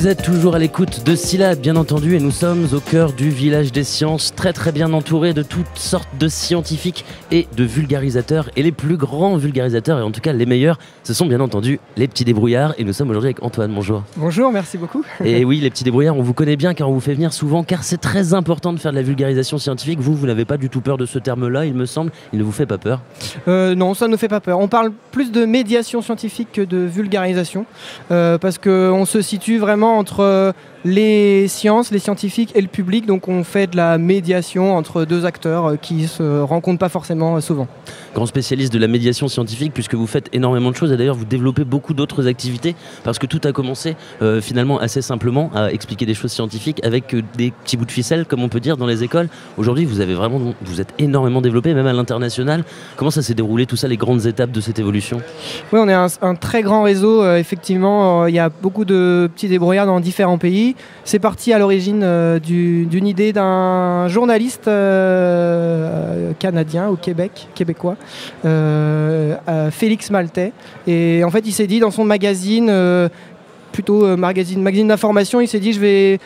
Vous êtes toujours à l'écoute de Syllab, bien entendu, et nous sommes au cœur du village des sciences, très bien entouré de toutes sortes de scientifiques et de vulgarisateurs. Et les plus grands vulgarisateurs, et en tout cas les meilleurs, ce sont bien entendu les petits débrouillards. Et nous sommes aujourd'hui avec Antoine, bonjour. Bonjour, merci beaucoup. Et oui, les petits débrouillards, on vous connaît bien car on vous fait venir souvent, car c'est très important de faire de la vulgarisation scientifique. Vous n'avez pas du tout peur de ce terme-là, il me semble, il ne vous fait pas peur? Non, ça ne nous fait pas peur. On parle plus de médiation scientifique que de vulgarisation, parce qu'on se situe vraiment entre les sciences, les scientifiques et le public, donc on fait de la médiation entre deux acteurs qui se rencontrent pas forcément souvent. Grand spécialiste de la médiation scientifique, puisque vous faites énormément de choses et d'ailleurs vous développez beaucoup d'autres activités, parce que tout a commencé finalement assez simplement à expliquer des choses scientifiques avec des petits bouts de ficelle, comme on peut dire, dans les écoles. Aujourd'hui vous êtes énormément développé, même à l'international. Comment ça s'est déroulé tout ça, les grandes étapes de cette évolution? Oui, on est un très grand réseau, effectivement, il y a beaucoup de petits débrouillards dans différents pays. C'est parti à l'origine d'une idée d'un journaliste canadien au québécois, Félix Maltais. Et en fait, il s'est dit dans son magazine, magazine d'information, il s'est dit je vais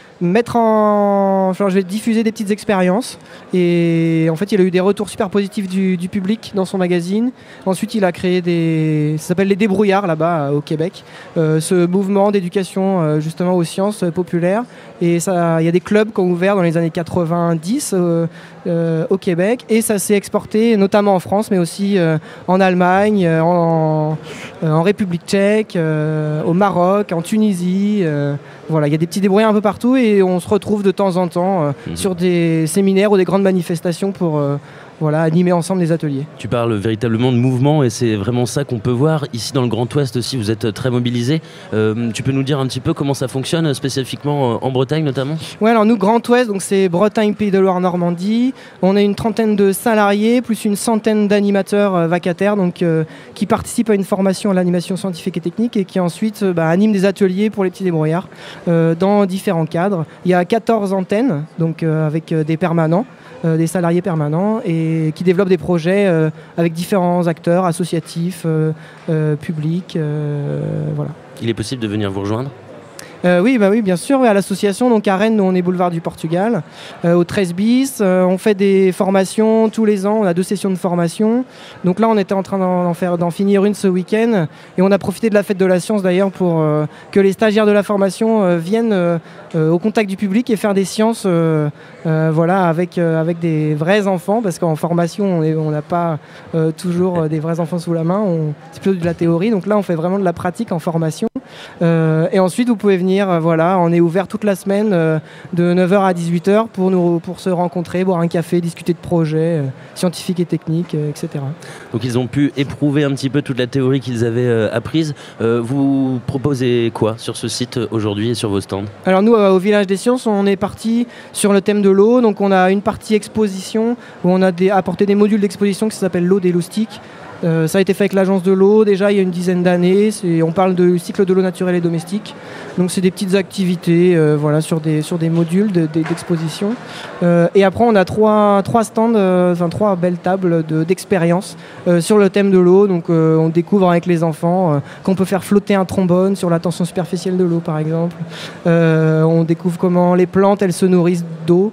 diffuser des petites expériences. Et en fait, il a eu des retours super positifs du public dans son magazine. Ensuite, il a créé ça s'appelle les débrouillards là-bas au Québec, ce mouvement d'éducation justement aux sciences populaires. Et il y a des clubs qui ont ouvert dans les années 90 au Québec, et ça s'est exporté notamment en France, mais aussi en Allemagne, en République tchèque, au Maroc, en Tunisie. Voilà, il y a des petits débrouillards un peu partout et on se retrouve de temps en temps sur des séminaires ou des grandes manifestations pour animer ensemble des ateliers. Tu parles véritablement de mouvement et c'est vraiment ça qu'on peut voir. Ici dans le Grand Ouest aussi, vous êtes très mobilisés. Tu peux nous dire un petit peu comment ça fonctionne, spécifiquement en Bretagne notamment? Oui, alors nous, Grand Ouest, donc c'est Bretagne, Pays de Loire, Normandie. On a une trentaine de salariés, plus une centaine d'animateurs vacataires, donc qui participent à une formation à l'animation scientifique et technique et qui ensuite animent des ateliers pour les petits débrouillards dans différents cadres. Il y a 14 antennes, donc avec des permanents. Des salariés permanents et qui développent des projets avec différents acteurs associatifs, publics. Voilà. Il est possible de venir vous rejoindre? Oui, bien sûr. À l'association, donc à Rennes, nous, on est boulevard du Portugal, au 13 bis. On fait des formations tous les ans. On a 2 sessions de formation. Donc là, on était en train d'en finir une ce week-end. Et on a profité de la fête de la science d'ailleurs pour que les stagiaires de la formation viennent au contact du public et faire des sciences avec des vrais enfants. Parce qu'en formation, on n'a pas toujours des vrais enfants sous la main. C'est plutôt de la théorie. Donc là, on fait vraiment de la pratique en formation. Et ensuite, vous pouvez venir, on est ouvert toute la semaine de 9h à 18h pour se rencontrer, boire un café, discuter de projets scientifiques et techniques, etc. Donc ils ont pu éprouver un petit peu toute la théorie qu'ils avaient apprise. Vous proposez quoi sur ce site aujourd'hui et sur vos stands? Alors nous, au Village des Sciences, on est parti sur le thème de l'eau. Donc on a une partie exposition où on a apporté des modules d'exposition qui s'appellent l'eau des loustiques. Ça a été fait avec l'agence de l'eau déjà il y a une dizaine d'années. On parle de cycle de l'eau naturelle et domestique. Donc c'est des petites activités sur des modules d'exposition. Et après on a trois stands, 3 belles tables d'expérience sur le thème de l'eau. Donc on découvre avec les enfants qu'on peut faire flotter un trombone sur la tension superficielle de l'eau par exemple. On découvre comment les plantes elles se nourrissent d'eau.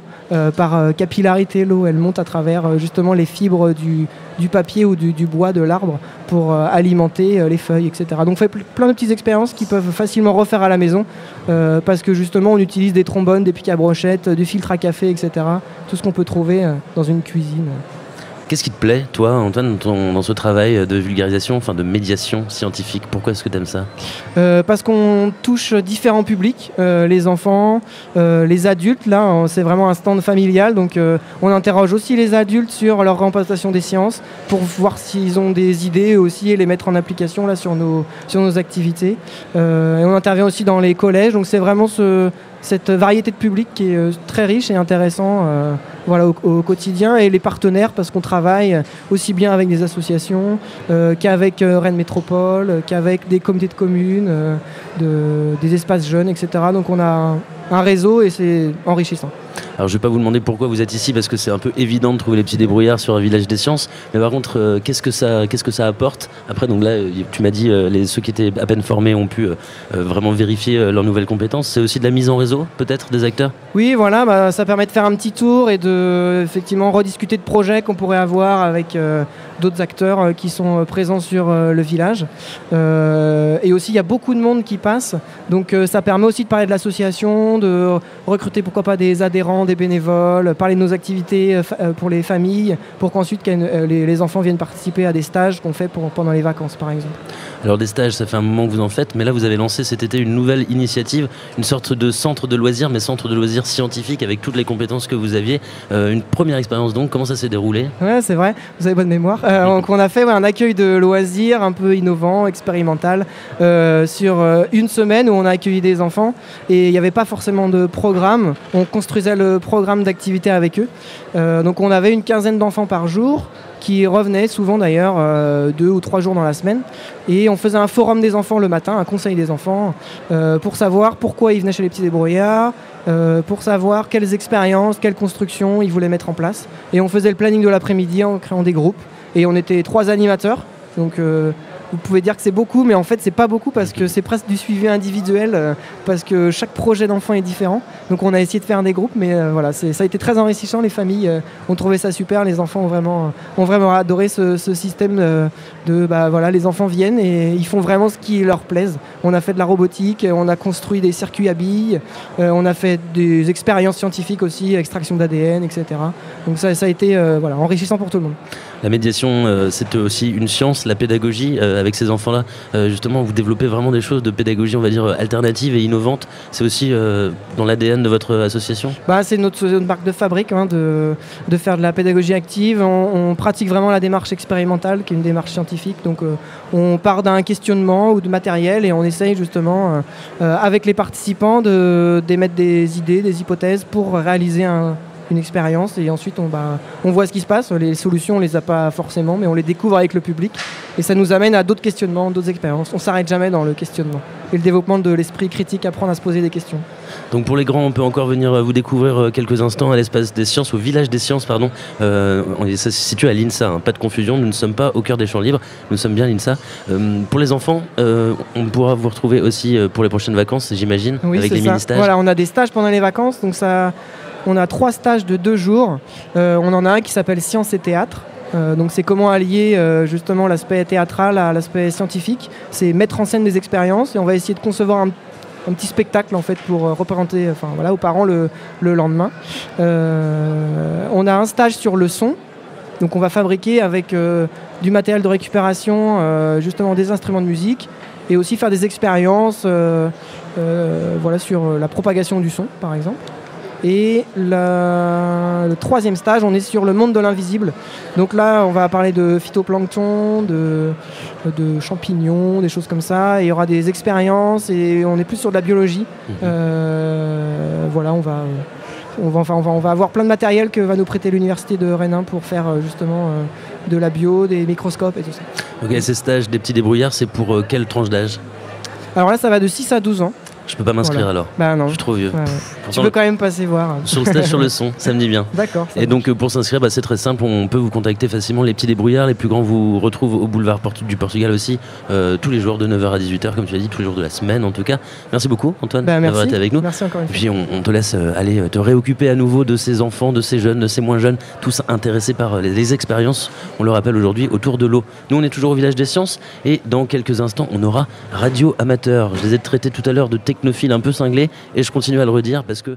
Par capillarité, l'eau elle monte à travers justement les fibres du papier ou du bois de l'arbre pour alimenter les feuilles, etc. Donc on fait plein de petites expériences qui peuvent facilement refaire à la maison parce que justement on utilise des trombones, des pics à brochettes, du filtre à café, etc. Tout ce qu'on peut trouver dans une cuisine. Qu'est-ce qui te plaît, toi, Antoine, dans ce travail de vulgarisation, de médiation scientifique? Pourquoi est-ce que tu aimes ça? Parce qu'on touche différents publics, les enfants, les adultes. Là, c'est vraiment un stand familial, donc on interroge aussi les adultes sur leur représentation des sciences pour voir s'ils ont des idées aussi et les mettre en application là, sur nos activités. Et on intervient aussi dans les collèges, donc c'est vraiment cette variété de public qui est très riche et intéressant au quotidien, et les partenaires parce qu'on travaille aussi bien avec des associations qu'avec Rennes Métropole, qu'avec des comités de communes, des espaces jeunes, etc. Donc on a un réseau et c'est enrichissant. Alors je vais pas vous demander pourquoi vous êtes ici parce que c'est un peu évident de trouver les petits débrouillards sur un village des sciences. Mais par contre, qu'est-ce que ça apporte? Après, donc là, tu m'as dit ceux qui étaient à peine formés ont pu vraiment vérifier leurs nouvelles compétences. C'est aussi de la mise en réseau, peut-être, des acteurs? Oui, voilà, ça permet de faire un petit tour et de effectivement rediscuter de projets qu'on pourrait avoir avec d'autres acteurs qui sont présents sur le village. Et aussi, il y a beaucoup de monde qui passe. Donc ça permet aussi de parler de l'association, de recruter pourquoi pas des adhérents, des bénévoles, parler de nos activités pour les familles, pour qu'ensuite les enfants viennent participer à des stages qu'on fait pendant les vacances, par exemple. Alors des stages, ça fait un moment que vous en faites, mais là vous avez lancé cet été une nouvelle initiative, une sorte de centre de loisirs, mais centre de loisirs scientifique avec toutes les compétences que vous aviez. Une première expérience donc, comment ça s'est déroulé? Ouais, c'est vrai, vous avez bonne mémoire. Donc on a fait un accueil de loisirs un peu innovant, expérimental, sur une semaine où on a accueilli des enfants et il n'y avait pas forcément de programme. On construisait le programme d'activité avec eux. Donc on avait une quinzaine d'enfants par jour qui revenaient souvent d'ailleurs 2 ou 3 jours dans la semaine. Et on faisait un forum des enfants le matin, un conseil des enfants, pour savoir pourquoi ils venaient chez les petits débrouillards, pour savoir quelles expériences, quelles constructions ils voulaient mettre en place. Et on faisait le planning de l'après-midi en créant des groupes. Et on était 3 animateurs. Donc vous pouvez dire que c'est beaucoup, mais en fait c'est pas beaucoup parce que c'est presque du suivi individuel, parce que chaque projet d'enfant est différent. Donc on a essayé de faire des groupes, mais voilà, ça a été très enrichissant. Les familles ont trouvé ça super, les enfants ont vraiment adoré ce système les enfants viennent et ils font vraiment ce qui leur plaise. On a fait de la robotique, on a construit des circuits à billes, on a fait des expériences scientifiques aussi, extraction d'ADN, etc. Donc ça a été enrichissant pour tout le monde. La médiation, c'est aussi une science, la pédagogie, avec ces enfants-là. Justement, vous développez vraiment des choses de pédagogie, on va dire, alternative et innovante. C'est aussi dans l'ADN de votre association? C'est notre marque de fabrique de faire de la pédagogie active. On pratique vraiment la démarche expérimentale, qui est une démarche scientifique. Donc on part d'un questionnement ou de matériel et on essaye justement, avec les participants, d'émettre des idées, des hypothèses pour réaliser une expérience et ensuite on voit ce qui se passe. Les solutions on les a pas forcément, mais on les découvre avec le public et ça nous amène à d'autres questionnements, d'autres expériences. On s'arrête jamais dans le questionnement et le développement de l'esprit critique, apprendre à se poser des questions. Donc pour les grands, on peut encore venir vous découvrir quelques instants à l'espace des sciences, au village des sciences, pardon. Ça se situe à l'INSA, pas de confusion, nous ne sommes pas au cœur des champs libres, nous sommes bien l'INSA. Pour les enfants, on pourra vous retrouver aussi pour les prochaines vacances, j'imagine, oui, avec les mini-stages. Voilà, on a des stages pendant les vacances, donc on a 3 stages de 2 jours. On en a un qui s'appelle Sciences et Théâtre. Donc c'est comment allier justement l'aspect théâtral à l'aspect scientifique. C'est mettre en scène des expériences et on va essayer de concevoir un petit spectacle en fait pour représenter aux parents le lendemain. On a un stage sur le son. Donc on va fabriquer avec du matériel de récupération, justement des instruments de musique et aussi faire des expériences sur la propagation du son par exemple. Et le 3e stage, on est sur le monde de l'invisible. Donc là, on va parler de phytoplancton, de champignons, des choses comme ça. Et il y aura des expériences et on est plus sur de la biologie. On va avoir plein de matériel que va nous prêter l'université de Rennes pour faire justement de la bio, des microscopes et tout ça. Ok, ces stages des petits débrouillards, c'est pour quelle tranche d'âge? Alors là, ça va de 6 à 12 ans. Je peux pas m'inscrire alors. Non. Je suis trop vieux. Ouais. Tu peux quand même passer voir. Sur le stage sur le son, ça me dit bien. D'accord. Et donc pour s'inscrire, c'est très simple, on peut vous contacter facilement. Les petits débrouillards, les plus grands vous retrouvent au boulevard du Portugal aussi, tous les jours de 9h à 18h, comme tu as dit, tous les jours de la semaine en tout cas. Merci beaucoup Antoine d'avoir été avec nous. Merci encore une fois. Puis on te laisse aller te réoccuper à nouveau de ces enfants, de ces jeunes, de ces moins jeunes, tous intéressés par les expériences, on le rappelle aujourd'hui, autour de l'eau. Nous on est toujours au village des sciences et dans quelques instants on aura Radio Amateur. Je les ai traités tout à l'heure de technophiles un peu cinglés et je continue à le redire parce que